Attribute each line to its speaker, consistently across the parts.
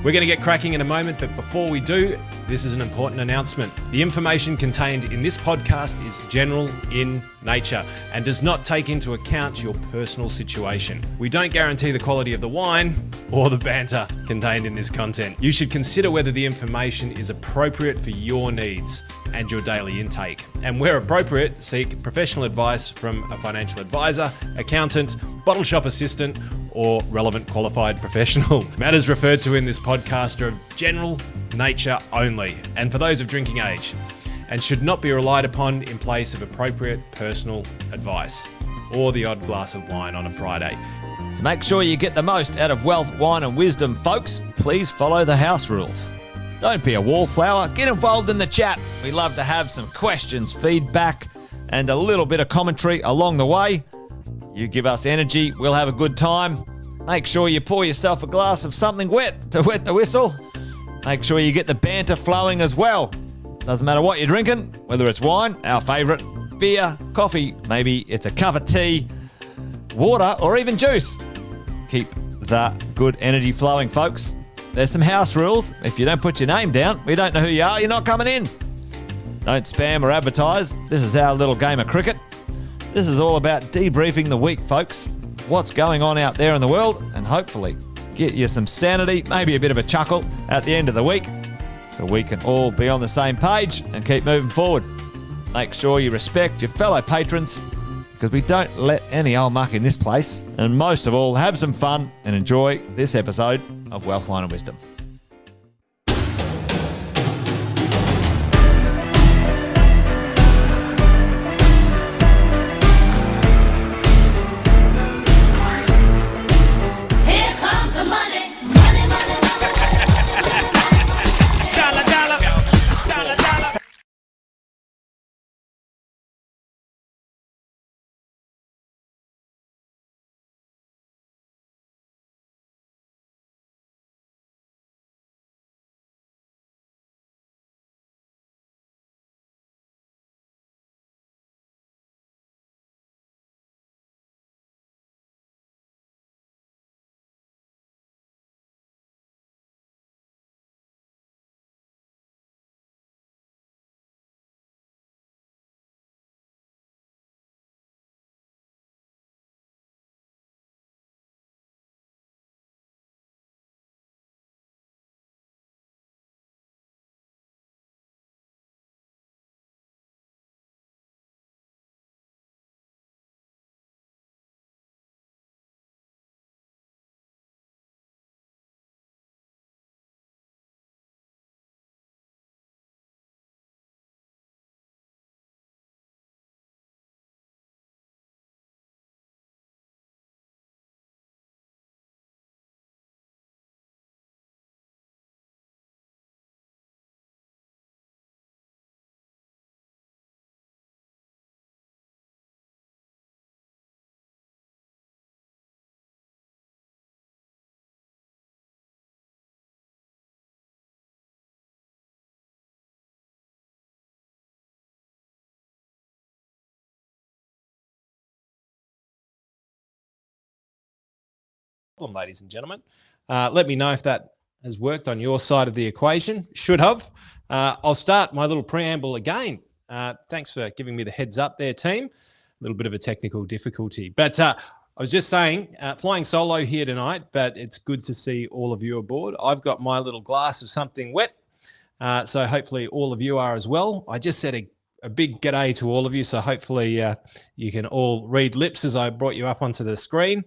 Speaker 1: We're going to get cracking in a moment, but before we do, this is an important announcement. The information contained in this podcast is general in nature and does not take into account your personal situation. We don't guarantee the quality of the wine or the banter contained in this content. You should consider whether the information is appropriate for your needs and your daily intake. And where appropriate, seek professional advice from a financial advisor, accountant, bottle shop assistant, or relevant qualified professional. Matters referred to in this podcast are of general nature only, and for those of drinking age, and should not be relied upon in place of appropriate personal advice or the odd glass of wine on a Friday.
Speaker 2: To make sure you get the most out of wealth, wine and wisdom, folks, please follow the house rules. Don't be a wallflower, get involved in the chat. We love to have some questions, feedback, and a little bit of commentary along the way. You give us energy, we'll have a good time. Make sure you pour yourself a glass of something wet to wet the whistle. Make sure you get the banter flowing as well. Doesn't matter what you're drinking, whether it's wine, our favourite, beer, coffee, maybe it's a cup of tea, water, or even juice. Keep that good energy flowing, folks. There's some house rules. If you don't put your name down, we don't know who you are, you're not coming in. Don't spam or advertise. This is our little game of cricket. This is all about debriefing the week, folks. What's going on out there in the world, and hopefully get you some sanity, maybe a bit of a chuckle at the end of the week, so we can all be on the same page and keep moving forward. Make sure you respect your fellow patrons, because we don't let any old muck in this place. And most of all, have some fun and enjoy this episode of Wealth, Wine and Wisdom.
Speaker 1: Ladies and gentlemen, let me know if that has worked on your side of the equation. Should have. I'll start my little preamble again. Thanks for giving me the heads up there, team. A little bit of a technical difficulty. But I was just saying, flying solo here tonight, but it's good to see all of you aboard. I've got my little glass of something wet, so hopefully all of you are as well. I just said a big g'day to all of you, so hopefully you can all read lips as I brought you up onto the screen.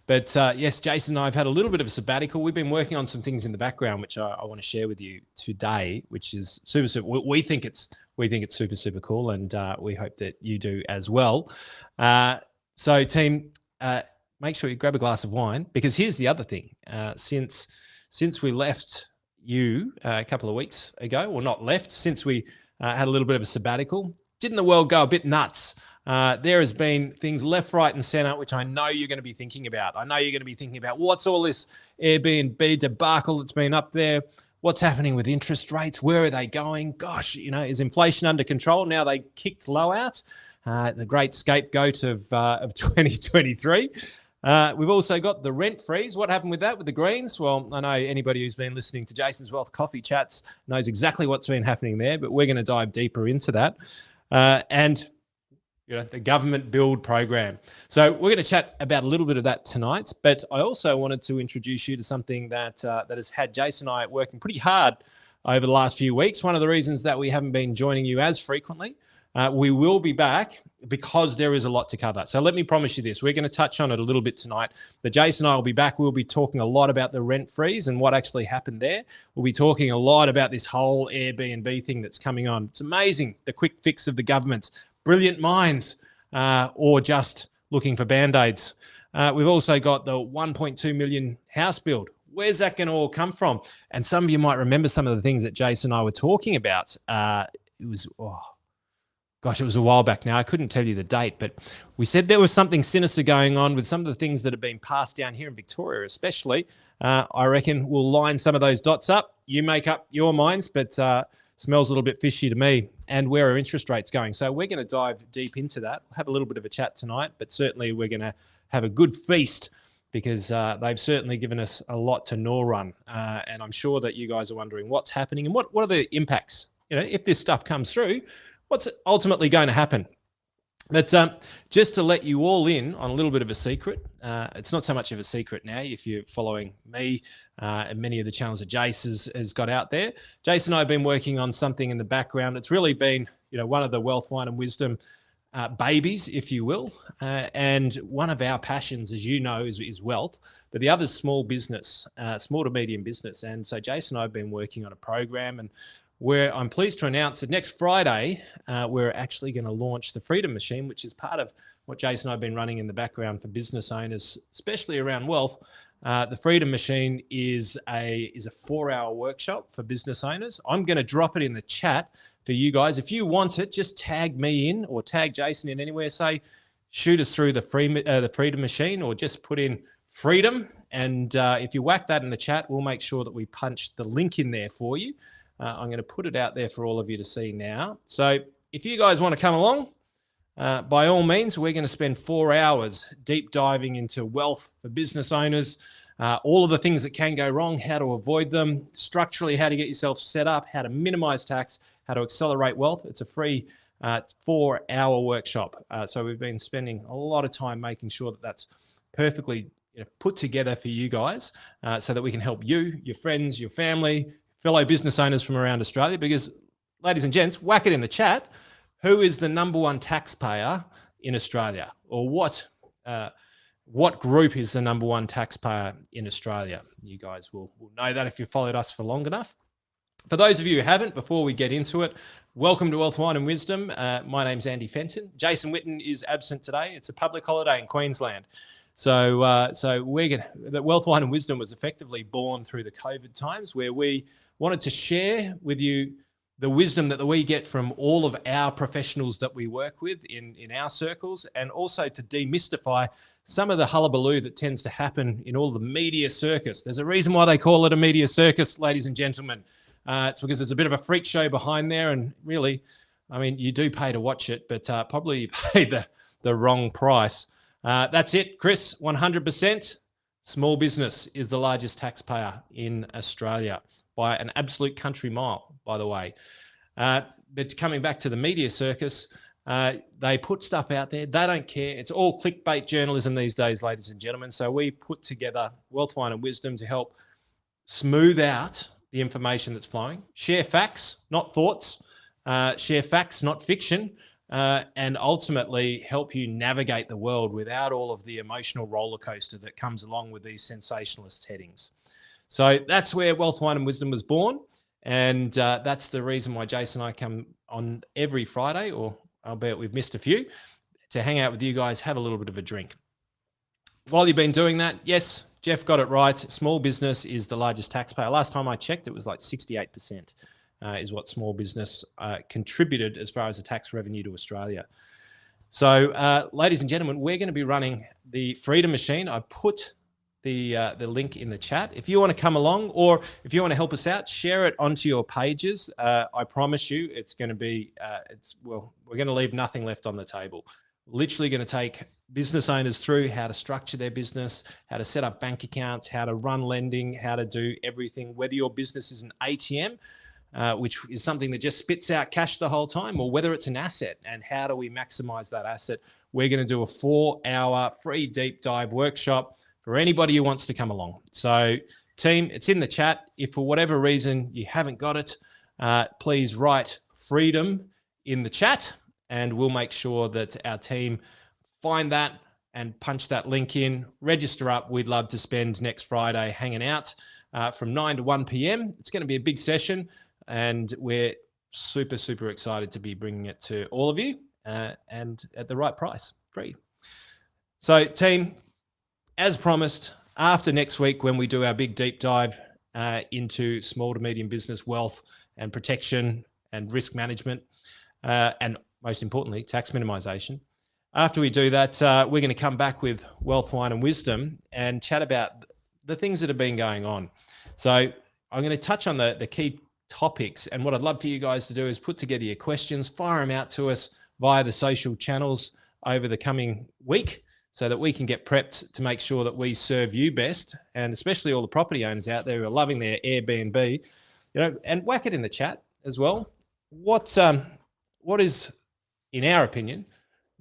Speaker 1: But yes, Jason and I have had a little bit of a sabbatical. We've been working on some things in the background, which I want to share with you today, which is super. We think it's super cool, and we hope that you do as well. So, team, make sure you grab a glass of wine, because here's the other thing. Since we left you a couple of weeks ago, or not left, since we had a little bit of a sabbatical, didn't the world go a bit nuts? There has been things left, right, and center, which I know you're going to be thinking about. I know you're going to be thinking about what's all this Airbnb debacle that's been up there. What's happening with interest rates? Where are they going? Gosh, is inflation under control? Now they kicked low out, the great scapegoat of 2023. We've also got the rent freeze. What happened with that, with the Greens? Well, I know anybody who's been listening to Jason's Wealth Coffee Chats knows exactly what's been happening there, but we're going to dive deeper into that. And the government build program. So we're going to chat about a little bit of that tonight, but I also wanted to introduce you to something that has had Jason and I working pretty hard over the last few weeks. One of the reasons that we haven't been joining you as frequently. We will be back because there is a lot to cover. So let me promise you this. We're going to touch on it a little bit tonight, but Jason and I will be back. We'll be talking a lot about the rent freeze and what actually happened there. We'll be talking a lot about this whole Airbnb thing that's coming on. It's amazing, the quick fix of the government. Brilliant minds, or just looking for Band-Aids. We've also got the 1.2 million house build. Where's that going to all come from? And some of you might remember some of the things that Jason and I were talking about. It was a while back now. I couldn't tell you the date, but we said there was something sinister going on with some of the things that have been passed down here in Victoria, especially. I reckon we'll line some of those dots up. You make up your minds, but smells a little bit fishy to me, and where are interest rates going? So we're going to dive deep into that. We'll have a little bit of a chat tonight, but certainly we're going to have a good feast because they've certainly given us a lot to gnaw on. And I'm sure that you guys are wondering what's happening and what are the impacts? If this stuff comes through, what's ultimately going to happen? But just to let you all in on a little bit of a secret, it's not so much of a secret now if you're following me and many of the channels that Jace has got out there. Jason and I have been working on something in the background. It's really been, one of the Wealth, Wine and Wisdom babies, if you will. And one of our passions, as you know, is wealth, but the other is small business, small to medium business. And so Jason and I have been working on a program, and where I'm pleased to announce that next Friday, we're actually going to launch the Freedom Machine, which is part of what Jason and I have been running in the background for business owners, especially around wealth. The Freedom Machine is a 4-hour workshop for business owners. I'm going to drop it in the chat for you guys. If you want it, just tag me in or tag Jason in anywhere. Say, shoot us through the Freedom Machine, or just put in freedom. And if you whack that in the chat, we'll make sure that we punch the link in there for you. I'm going to put it out there for all of you to see now. So if you guys want to come along, by all means, we're going to spend 4 hours deep diving into wealth for business owners, all of the things that can go wrong, how to avoid them, structurally how to get yourself set up, how to minimize tax, how to accelerate wealth. It's a free 4-hour workshop. So we've been spending a lot of time making sure that that's perfectly put together for you guys so that we can help you, your friends, your family, fellow business owners from around Australia. Because, ladies and gents, whack it in the chat. Who is the number one taxpayer in Australia? Or what group is the number one taxpayer in Australia? You guys will know that if you've followed us for long enough. For those of you who haven't, before we get into it, welcome to Wealth, Wine and Wisdom. My name's Andy Fenton. Jason Witten is absent today. It's a public holiday in Queensland. So the Wealth, Wine and Wisdom was effectively born through the COVID times, where we wanted to share with you the wisdom that we get from all of our professionals that we work with in our circles, and also to demystify some of the hullabaloo that tends to happen in all the media circus. There's a reason why they call it a media circus, ladies and gentlemen. It's because there's a bit of a freak show behind there, and really, I mean, you do pay to watch it, but probably you pay the wrong price. That's it, Chris, 100%. Small business is the largest taxpayer in Australia by an absolute country mile, by the way. But coming back to the media circus, they put stuff out there. They don't care. It's all clickbait journalism these days, ladies and gentlemen. So we put together Wealth, Wine and Wisdom to help smooth out the information that's flowing. Share facts, not thoughts. Share facts, not fiction. And ultimately help you navigate the world without all of the emotional roller coaster that comes along with these sensationalist headings. So that's where Wealth, Wine and Wisdom was born. And that's the reason why Jason and I come on every Friday, or albeit we've missed a few, to hang out with you guys, have a little bit of a drink. While you've been doing that, yes, Jeff got it right. Small business is the largest taxpayer. Last time I checked, it was like 68%. Is what small business contributed as far as the tax revenue to Australia. So, ladies and gentlemen, we're going to be running the Freedom Machine. I put the link in the chat. If you want to come along, or if you want to help us out, share it onto your pages. I promise you, it's going to be we're going to leave nothing left on the table. literally going to take business owners through how to structure their business, how to set up bank accounts, how to run lending, how to do everything, whether your business is an ATM, which is something that just spits out cash the whole time, or whether it's an asset and how do we maximize that asset. We're going to do a 4-hour free deep dive workshop for anybody who wants to come along. So team, it's in the chat. If for whatever reason you haven't got it, please write freedom in the chat and we'll make sure that our team find that and punch that link in. Register up. We'd love to spend next Friday hanging out from 9 to 1 p.m. It's going to be a big session and we're super, super excited to be bringing it to all of you and at the right price, free. So team, as promised, after next week when we do our big deep dive into small to medium business wealth and protection and risk management, and most importantly, tax minimization. After we do that, we're going to come back with Wealth, Wine and Wisdom and chat about the things that have been going on. So I'm going to touch on the key topics, and what I'd love for you guys to do is put together your questions, fire them out to us via the social channels over the coming week so that we can get prepped to make sure that we serve you best, and especially all the property owners out there who are loving their Airbnb, and whack it in the chat as well. What is, in our opinion,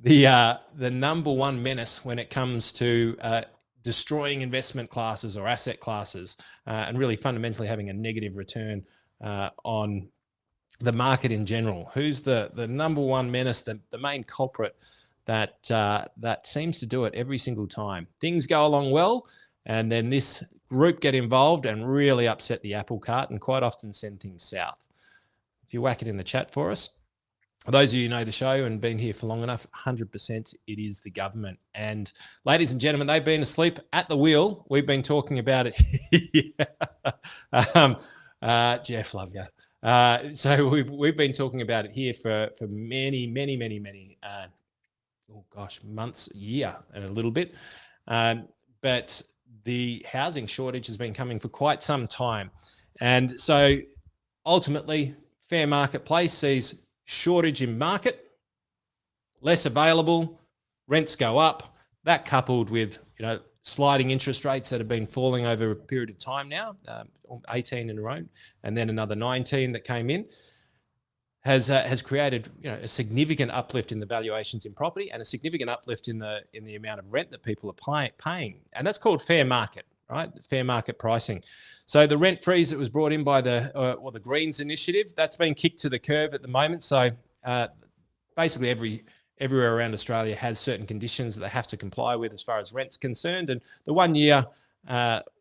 Speaker 1: the number one menace when it comes to destroying investment classes or asset classes and really fundamentally having a negative return on the market in general? Who's the number one menace, the main culprit that seems to do it every single time? Things go along well, and then this group get involved and really upset the apple cart and quite often send things south. If you whack it in the chat for us. For those of you who know the show and been here for long enough, 100% it is the government. And ladies and gentlemen, they've been asleep at the wheel. We've been talking about it. Jeff, love you. So we've been talking about it here for many, months, year and a little bit. But the housing shortage has been coming for quite some time. And so ultimately, fair marketplace sees shortage in market, less available, rents go up. That coupled with sliding interest rates that have been falling over a period of time now, 18 in a row, and then another 19 that came in, has created a significant uplift in the valuations in property and a significant uplift in the amount of rent that people are paying, and that's called fair market, right? Fair market pricing. So the rent freeze that was brought in by the Greens initiative, that's been kicked to the curb at the moment. So basically everywhere around Australia has certain conditions that they have to comply with as far as rent's concerned. And the 1 year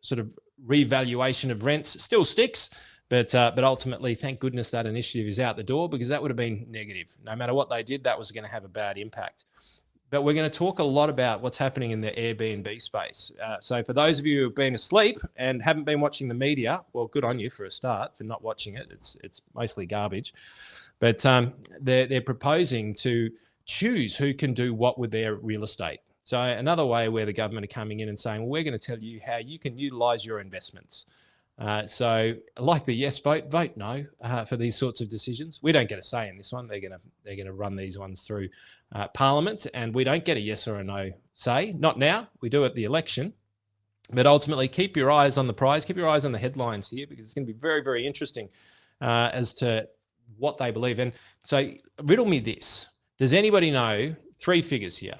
Speaker 1: sort of revaluation of rents still sticks, but ultimately, thank goodness that initiative is out the door, because that would have been negative. No matter what they did, that was going to have a bad impact. But we're going to talk a lot about what's happening in the Airbnb space. So for those of you who have been asleep and haven't been watching the media, well, good on you for a start for not watching it. It's mostly garbage. But they're proposing to choose who can do what with their real estate. So another way where the government are coming in and saying, well, we're going to tell you how you can utilize your investments. So like the yes vote, vote no for these sorts of decisions. We don't get a say in this one. They're going to run these ones through Parliament, and we don't get a yes or a no say. Not now. We do at the election. But ultimately, keep your eyes on the prize. Keep your eyes on the headlines here, because it's going to be very, very interesting as to what they believe. And so riddle me this. Does anybody know, 3 figures here?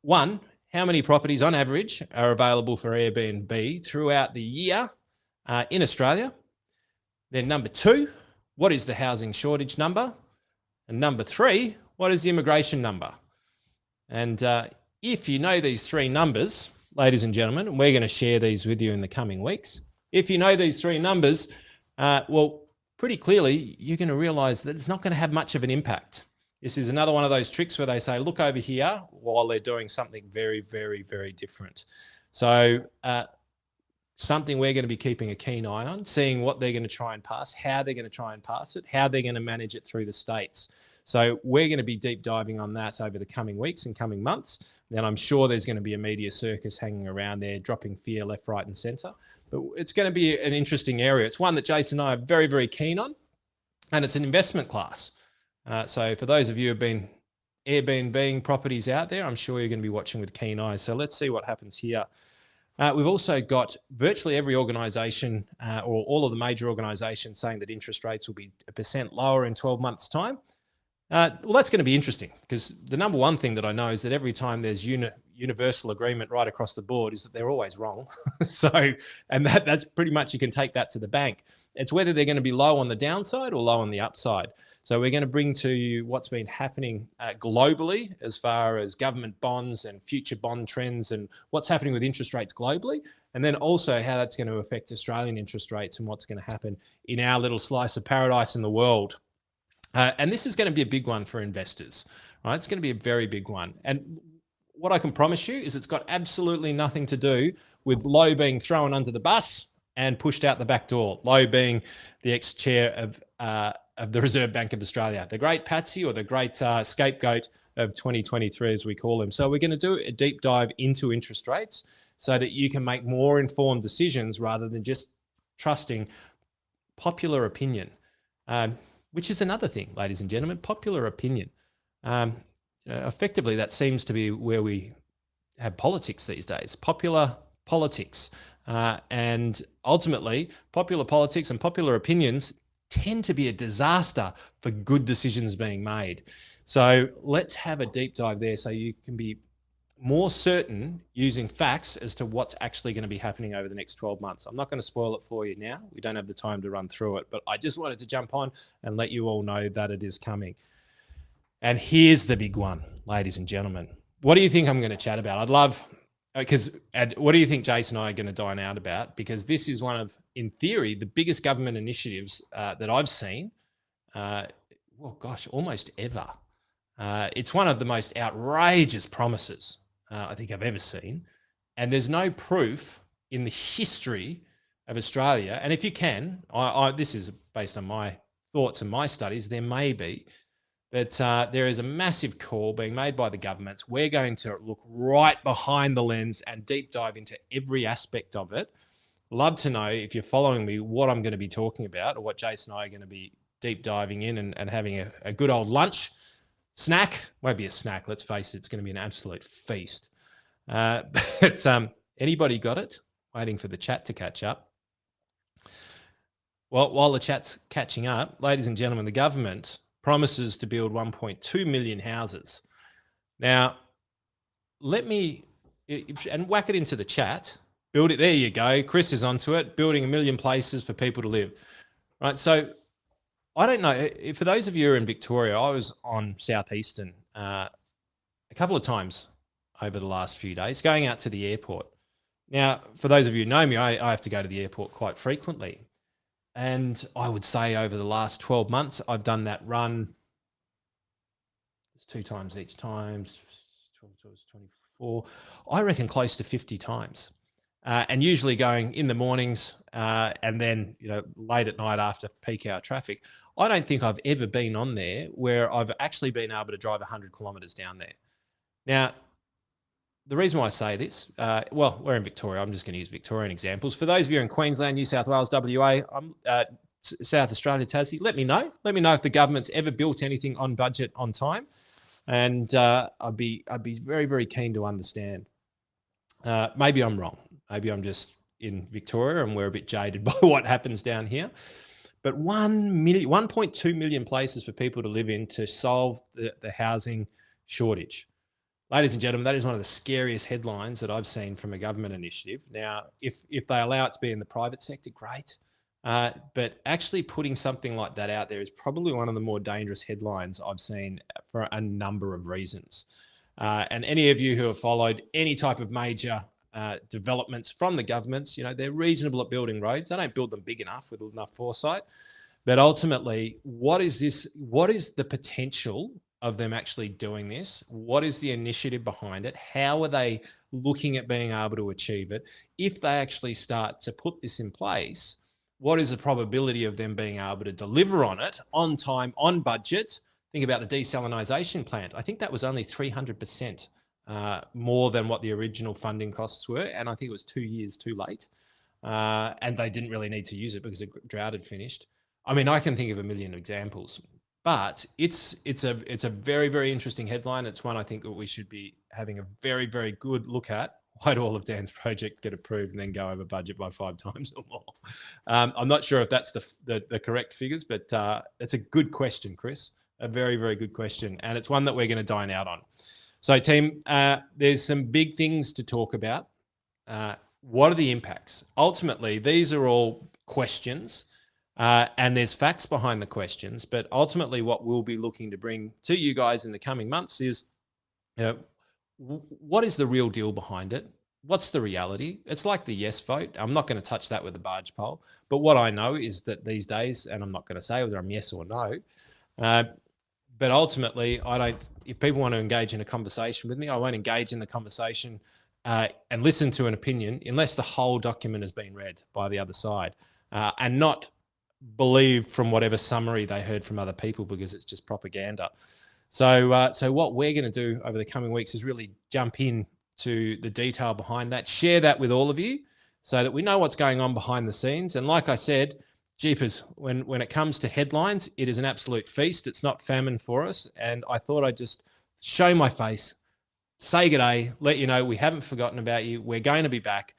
Speaker 1: One, how many properties on average are available for Airbnb throughout the year in Australia? Then number 2, what is the housing shortage number? And number 3, what is the immigration number? And if you know these 3 numbers, ladies and gentlemen, and we're going to share these with you in the coming weeks. If you know these 3 numbers, well, pretty clearly, you're going to realize that it's not going to have much of an impact. This is another one of those tricks where they say, look over here, while they're doing something very, very, very different. So something we're going to be keeping a keen eye on, seeing what they're going to try and pass, how they're going to try and pass it, how they're going to manage it through the states. So we're going to be deep diving on that over the coming weeks and coming months. Then I'm sure there's going to be a media circus hanging around there, dropping fear left, right, and centre. But it's going to be an interesting area. It's one that Jason and I are very, very keen on, and it's an investment class. So for those of you who have been Airbnb properties out there, I'm sure you're going to be watching with keen eyes. So let's see what happens here. We've also got virtually every organisation or all of the major organisations saying that interest rates will be 1% lower in 12 months' time. Well, that's going to be interesting because the number one thing that I know is that every time there's universal agreement right across the board is that they're always wrong. And that's pretty much, you can take that to the bank. It's whether they're going to be low on the downside or low on the upside. So we're going to bring to you what's been happening globally as far as government bonds and future bond trends and what's happening with interest rates globally. And then also how that's going to affect Australian interest rates and what's going to happen in our little slice of paradise in the world. And this is going to be a big one for investors, right? It's going to be a very big one. And what I can promise you is it's got absolutely nothing to do with Lowe being thrown under the bus and pushed out the back door. Lowe being the ex-chair of the Reserve Bank of Australia, the great patsy or the great scapegoat of 2023, as we call him. So we're going to do a deep dive into interest rates so that you can make more informed decisions rather than just trusting popular opinion. Which is another thing, ladies and gentlemen, popular opinion. Effectively, that seems to be where we have politics these days, popular politics. And ultimately, popular politics and popular opinions tend to be a disaster for good decisions being made. So let's have a deep dive there so you can be more certain using facts as to what's actually going to be happening over the next 12 months. I'm not going to spoil it for you now. We don't have the time to run through it, but I just wanted to jump on and let you all know that it is coming. And here's the big one, ladies and gentlemen. What do you think I'm going to chat about? I'd love, what do you think Jason and I are going to dine out about? Because this is one of, in theory, the biggest government initiatives that I've seen, almost ever. It's one of the most outrageous promises I think I've ever seen. And there's no proof in the history of Australia. And if you can, this is based on my thoughts and my studies, there may be, but there is a massive call being made by the governments. We're going to look right behind the lens and deep dive into every aspect of it. Love to know, if you're following me, what I'm going to be talking about or what Jason and I are going to be deep diving in and having a good old lunch. Snack, won't be a snack, let's face it, it's going to be an absolute feast. But anybody got it? Waiting for the chat to catch up. Well, while the chat's catching up, ladies and gentlemen, the government promises to build 1.2 million houses. Now, let me, and whack it into the chat, build it, there you go, Chris is onto it, building 1 million places for people to live. Right, so I don't know, for those of you who are in Victoria, I was on Southeastern a couple of times over the last few days, going out to the airport. Now, for those of you who know me, I have to go to the airport quite frequently. And I would say over the last 12 months, I've done that run 2 times each time, 12 to 24, I reckon close to 50 times. And usually going in the mornings and then, late at night after peak hour traffic. I don't think I've ever been on there where I've actually been able to drive 100 kilometres down there. Now, the reason why I say this, we're in Victoria. I'm just going to use Victorian examples. For those of you in Queensland, New South Wales, WA, South Australia, Tassie, let me know. Let me know if the government's ever built anything on budget, on time. And I'd be very, very keen to understand. Maybe I'm wrong. Maybe I'm just in Victoria and we're a bit jaded by what happens down here. But 1.2 million places for people to live in to solve the housing shortage. Ladies and gentlemen, that is one of the scariest headlines that I've seen from a government initiative. Now, if they allow it to be in the private sector, great. But actually putting something like that out there is probably one of the more dangerous headlines I've seen for a number of reasons. And any of you who have followed any type of major developments from the governments, they're reasonable at building roads. They don't build them big enough with enough foresight. But ultimately, what is the potential of them actually doing this? What is the initiative behind it? How are they looking at being able to achieve it? If they actually start to put this in place, what is the probability of them being able to deliver on it on time, on budget? Think about the desalination plant. I think that was only 300% more than what the original funding costs were. And I think it was 2 years too late. And they didn't really need to use it because the drought had finished. I mean, I can think of a million examples. But it's a very, very interesting headline. It's one I think that we should be having a very, very good look at. Why do all of Dan's projects get approved and then go over budget by 5 times or more? I'm not sure if that's the correct figures, but it's a good question, Chris. A very, very good question. And it's one that we're going to dine out on. So, team, there's some big things to talk about. What are the impacts? Ultimately, these are all questions. And there's facts behind the questions, but ultimately what we'll be looking to bring to you guys in the coming months is, what is the real deal behind it? What's the reality? It's like the yes vote. I'm not going to touch that with the barge pole, but what I know is that these days, and I'm not going to say whether I'm yes or no, but ultimately if people want to engage in a conversation with me, I won't engage in the conversation and listen to an opinion unless the whole document has been read by the other side and not believed from whatever summary they heard from other people, because it's just propaganda. So what we're going to do over the coming weeks is really jump in to the detail behind that, share that with all of you so that we know what's going on behind the scenes. And like I said, jeepers, when it comes to headlines, it is an absolute feast. It's not famine for us. And I thought I'd just show my face, say good day, let you know we haven't forgotten about you. We're going to be back.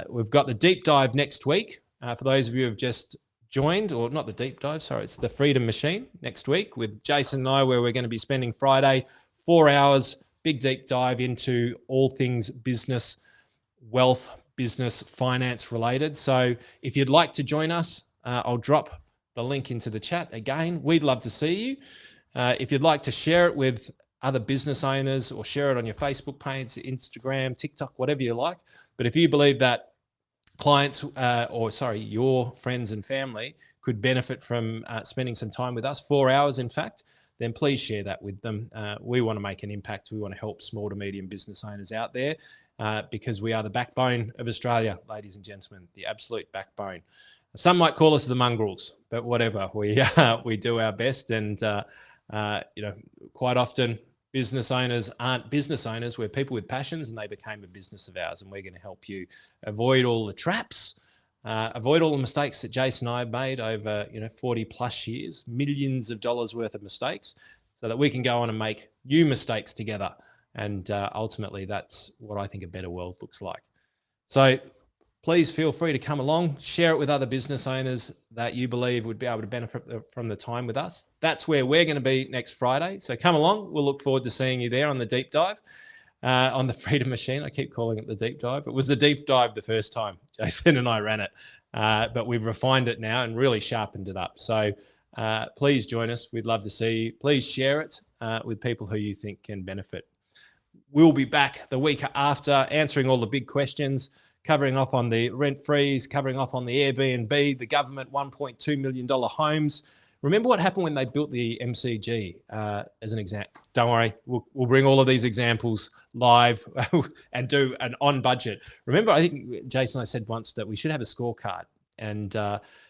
Speaker 1: We've got the deep dive next week. For those of you who have just joined, or not the deep dive, sorry, it's the Freedom Machine next week with Jason and I, where we're going to be spending Friday 4 hours, big deep dive into all things business, wealth, business, finance related. So if you'd like to join us, I'll drop the link into the chat again. We'd love to see you. If you'd like to share it with other business owners or share it on your Facebook page, Instagram, TikTok, whatever you like. But if you believe that clients your friends and family could benefit from spending some time with us, 4 hours in fact, then please share that with them. We want to make an impact. We want to help small to medium business owners out there because we are the backbone of Australia, ladies and gentlemen, the absolute backbone. Some might call us the mongrels, but whatever, we do our best. And quite often business owners aren't business owners. We're people with passions, and they became a business of ours. And we're going to help you avoid all the traps, avoid all the mistakes that Jason and I have made over 40 plus years, millions of dollars worth of mistakes, so that we can go on and make new mistakes together. And ultimately, that's what I think a better world looks like. So please feel free to come along, share it with other business owners that you believe would be able to benefit from the time with us. That's where we're going to be next Friday. So come along. We'll look forward to seeing you there on the deep dive, on the Freedom Machine. I keep calling it the deep dive. It was the deep dive the first time Jason and I ran it, but we've refined it now and really sharpened it up. So please join us. We'd love to see you. Please share it with people who you think can benefit. We'll be back the week after answering all the big questions, covering off on the rent freeze, covering off on the Airbnb, the government $1.2 million homes. Remember what happened when they built the MCG as an example? Don't worry, we'll bring all of these examples live and do an on budget. Remember, I think Jason and I said once that we should have a scorecard, and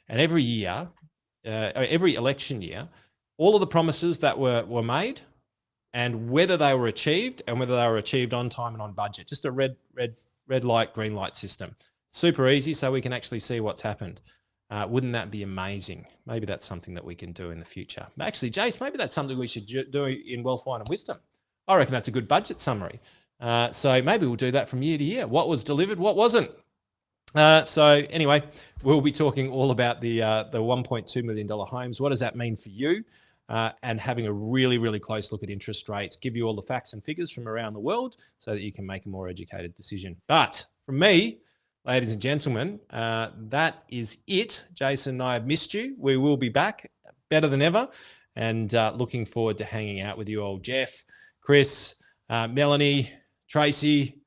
Speaker 1: every year, every election year, all of the promises that were made and whether they were achieved and whether they were achieved on time and on budget. Just a red light, green light system. Super easy, so we can actually see what's happened. Wouldn't that be amazing? Maybe that's something that we can do in the future. Actually, Jace, maybe that's something we should do in Wealth, Wine and Wisdom. I reckon that's a good budget summary. So maybe we'll do that from year to year. What was delivered, what wasn't? So anyway, we'll be talking all about the $1.2 million homes. What does that mean for you? And having a really, really close look at interest rates, give you all the facts and figures from around the world so that you can make a more educated decision. But from me, ladies and gentlemen, that is it. Jason and I have missed you. We will be back better than ever, and looking forward to hanging out with you all. Jeff, Chris, Melanie, Tracy,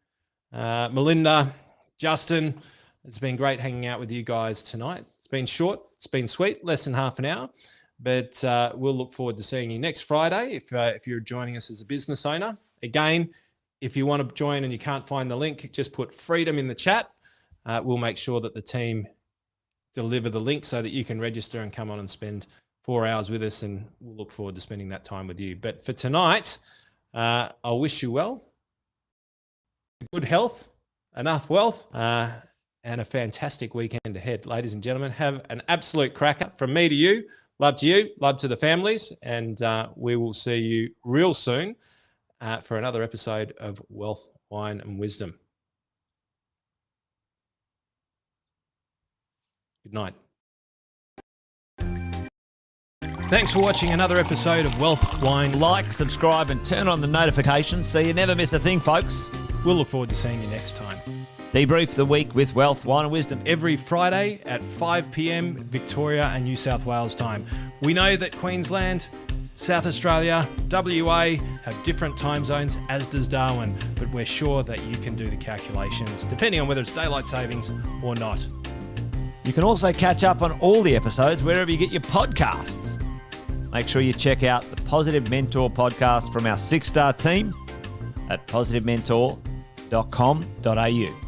Speaker 1: Melinda, Justin. It's been great hanging out with you guys tonight. It's been short, it's been sweet, less than half an hour. But we'll look forward to seeing you next Friday if you're joining us as a business owner. Again, if you want to join and you can't find the link, just put Freedom in the chat. We'll make sure that the team deliver the link so that you can register and come on and spend 4 hours with us, and we'll look forward to spending that time with you. But for tonight, I'll wish you well, good health, enough wealth, and a fantastic weekend ahead. Ladies and gentlemen, have an absolute cracker. From me to you, Love to you, love to the families, and we will see you real soon for another episode of Wealth, Wine and Wisdom. Good night. Thanks for watching another episode of Wealth, Wine.
Speaker 2: Like, subscribe, and turn on the notifications so you never miss a thing, folks.
Speaker 1: We'll look forward to seeing you next time.
Speaker 2: Debrief the week with Wealth, Wine and Wisdom.
Speaker 1: Every Friday at 5 p.m. Victoria and New South Wales time. We know that Queensland, South Australia, WA have different time zones, as does Darwin, but we're sure that you can do the calculations depending on whether it's daylight savings or not.
Speaker 2: You can also catch up on all the episodes wherever you get your podcasts. Make sure you check out the Positive Mentor podcast from our 6-star team at positivementor.com.au.